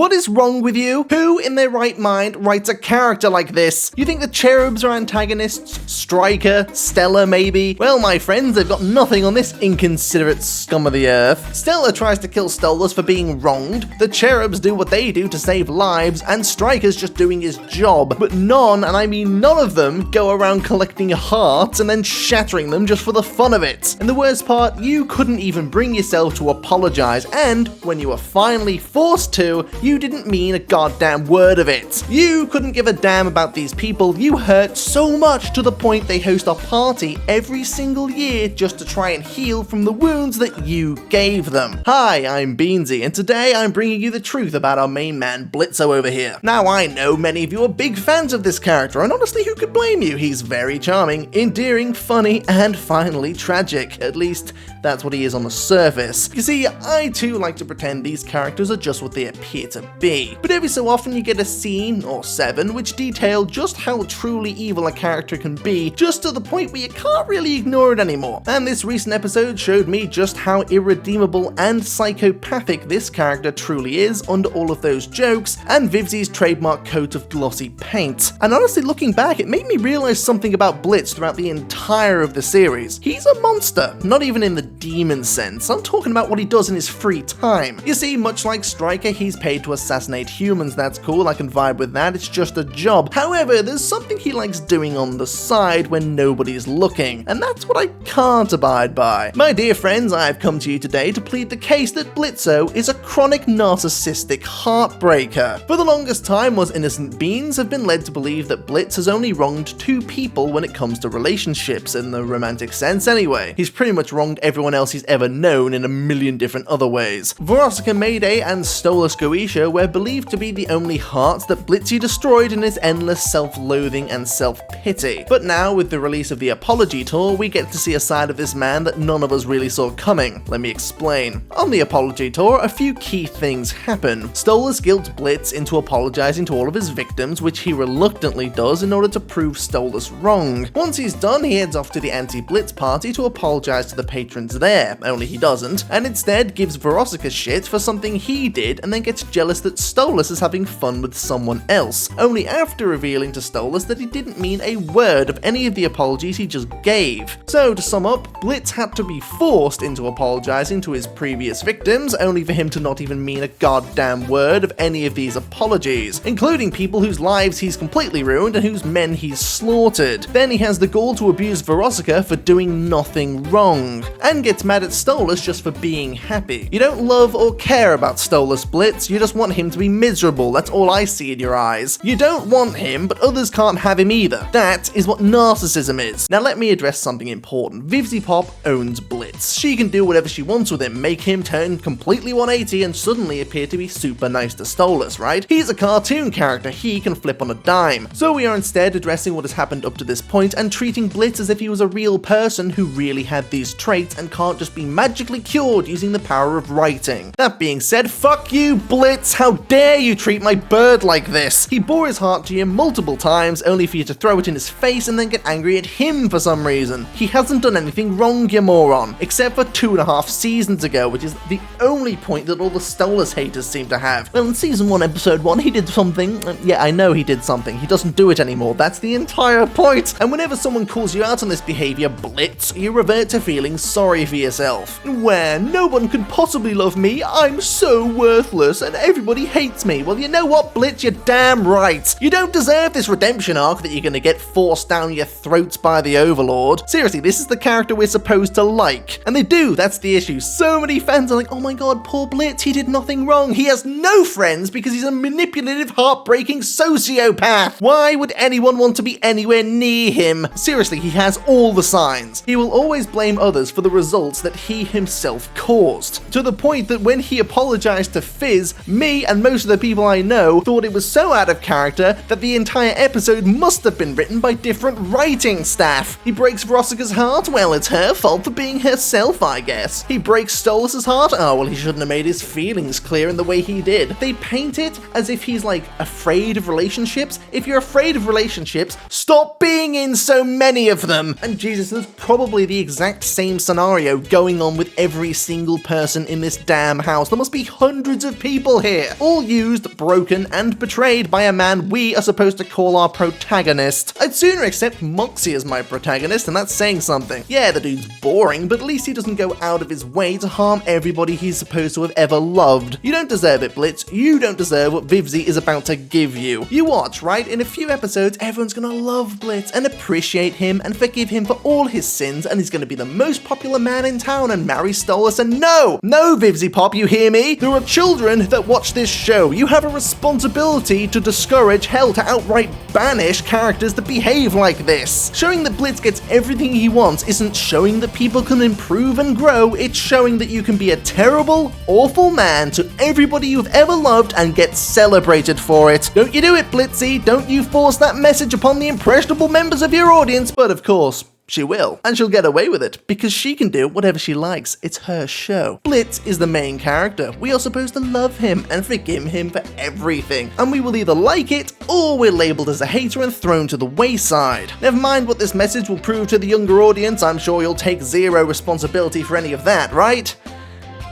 What is wrong with you? Who in their right mind writes a character like this? You think the cherubs are antagonists? Striker? Stella maybe? Well, my friends, they've got nothing on this inconsiderate scum of the earth. Stella tries to kill Stolas for being wronged, the cherubs do what they do to save lives, and Striker's just doing his job. But none, and I mean none of them, go around collecting hearts and then shattering them just for the fun of it. And the worst part, you couldn't even bring yourself to apologize, and when you were finally forced to, you didn't mean a goddamn word of it. You couldn't give a damn about these people you hurt so much to the point they host a party every single year just to try and heal from the wounds that you gave them. Hi, I'm Beansy, and today I'm bringing you the truth about our main man Blitzø over here. Now I know many of you are big fans of this character, and honestly who could blame you? He's very charming, endearing, funny, and finally tragic. At least that's what he is on the surface. You see, I too like to pretend these characters are just what they appear to be, but every so often you get a scene, or 7, which detail just how truly evil a character can be, just to the point where you can't really ignore it anymore. And this recent episode showed me just how irredeemable and psychopathic this character truly is under all of those jokes and Vivzi's trademark coat of glossy paint. And honestly, looking back, it made me realize something about Blitz throughout the entire of the series. He's a monster, not even in the demon sense. I'm talking about what he does in his free time. You see, much like Striker, he's paid to assassinate humans. That's cool, I can vibe with that, it's just a job. However, there's something he likes doing on the side when nobody's looking, and that's what I can't abide by. My dear friends, I've come to you today to plead the case that Blitzø is a chronic narcissistic heartbreaker. For the longest time, us innocent beings have been led to believe that Blitz has only wronged 2 people when it comes to relationships, in the romantic sense anyway. He's pretty much wronged everyone else he's ever known in a million different other ways. Veronica Mayday and Stolas Goetia were believed to be the only hearts that Blitzø destroyed in his endless self-loathing and self-pity. But now, with the release of the Apology Tour, we get to see a side of this man that none of us really saw coming. Let me explain. On the Apology Tour, a few key things happen. Stolas guilts Blitz into apologizing to all of his victims, which he reluctantly does in order to prove Stolas wrong. Once he's done, he heads off to the anti-Blitz party to apologize to the patrons there, only he doesn't, and instead gives Veronica shit for something he did and then gets jealous that Stolas is having fun with someone else, only after revealing to Stolas that he didn't mean a word of any of the apologies he just gave. So to sum up, Blitz had to be forced into apologizing to his previous victims, only for him to not even mean a goddamn word of any of these apologies, including people whose lives he's completely ruined and whose men he's slaughtered. Then he has the gall to abuse Veronica for doing nothing wrong, and gets mad at Stolas just for being happy. You don't love or care about Stolas, Blitz, you just want him to be miserable, that's all I see in your eyes. You don't want him, but others can't have him either. That is what narcissism is. Now let me address something important. Vivziepop owns Blitz. She can do whatever she wants with him, make him turn completely 180 and suddenly appear to be super nice to Stolas, right? He's a cartoon character, he can flip on a dime. So we are instead addressing what has happened up to this point and treating Blitz as if he was a real person who really had these traits and can't just be magically cured using the power of writing. That being said, fuck you, Blitz! How dare you treat my bird like this? He bore his heart to you multiple times, only for you to throw it in his face and then get angry at him for some reason. He hasn't done anything wrong, you moron, except for 2.5 seasons ago, which is the only point that all the Stolas haters seem to have. Well, in season 1, episode 1, he did something. Yeah, I know he did something. He doesn't do it anymore. That's the entire point. And whenever someone calls you out on this behavior, Blitz, you revert to feeling sorry for yourself. Where no one could possibly love me, I'm so worthless, and everybody hates me. Well, you know what, Blitz, you're damn right. You don't deserve this redemption arc that you're gonna get forced down your throats by the Overlord. Seriously, this is the character we're supposed to like. And they do, that's the issue. So many fans are like, oh my god, poor Blitz, he did nothing wrong. He has no friends because he's a manipulative, heartbreaking sociopath. Why would anyone want to be anywhere near him? Seriously, he has all the signs. He will always blame others for the results that he himself caused. To the point that when he apologized to Fizz, me and most of the people I know thought it was so out of character that the entire episode must have been written by different writing staff. He breaks Veronica's heart? Well, it's her fault for being herself, I guess. He breaks Stolas' heart? Oh, well, he shouldn't have made his feelings clear in the way he did. They paint it as if he's like afraid of relationships. If you're afraid of relationships, stop being in so many of them. And Jesus, there's probably the exact same scenario scenario going on with every single person in this damn house. There must be hundreds of people here, all used, broken, and betrayed by a man we are supposed to call our protagonist. I'd sooner accept Moxie as my protagonist, and that's saying something. Yeah, the dude's boring, but at least he doesn't go out of his way to harm everybody he's supposed to have ever loved. You don't deserve it, Blitz. You don't deserve what Vivzie is about to give you. You watch, right? In a few episodes, everyone's gonna love Blitz and appreciate him and forgive him for all his sins, and he's gonna be the most popular man in town and marry Stolas. And no, vivziepop, you hear me? There are children that watch this show. You have a responsibility to discourage, hell, to outright banish characters that behave like this. Showing that Blitz gets everything he wants isn't showing that people can improve and grow, it's showing that you can be a terrible, awful man to everybody you've ever loved and get celebrated for it. Don't you do it, Blitzy. Don't you force that message upon the impressionable members of your audience. But of course, she will. And she'll get away with it, because she can do whatever she likes. It's her show. Blitz is the main character. We are supposed to love him and forgive him for everything. And we will either like it, or we're labeled as a hater and thrown to the wayside. Never mind what this message will prove to the younger audience, I'm sure you'll take zero responsibility for any of that, right?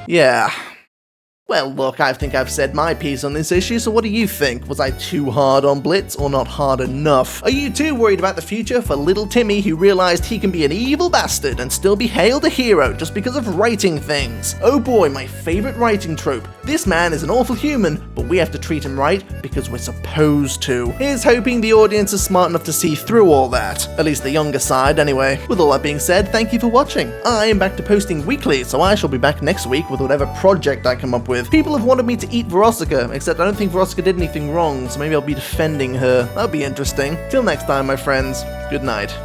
Yeah. Well, look, I think I've said my piece on this issue, so what do you think? Was I too hard on Blitz, or not hard enough? Are you too worried about the future for little Timmy, who realized he can be an evil bastard and still be hailed a hero just because of writing things? Oh boy, my favorite writing trope. This man is an awful human, but we have to treat him right because we're supposed to. Here's hoping the audience is smart enough to see through all that. At least the younger side, anyway. With all that being said, thank you for watching. I am back to posting weekly, so I shall be back next week with whatever project I come up with. People have wanted me to eat Veronica, except I don't think Veronica did anything wrong, so maybe I'll be defending her. That'll be interesting. Till next time, my friends. Good night.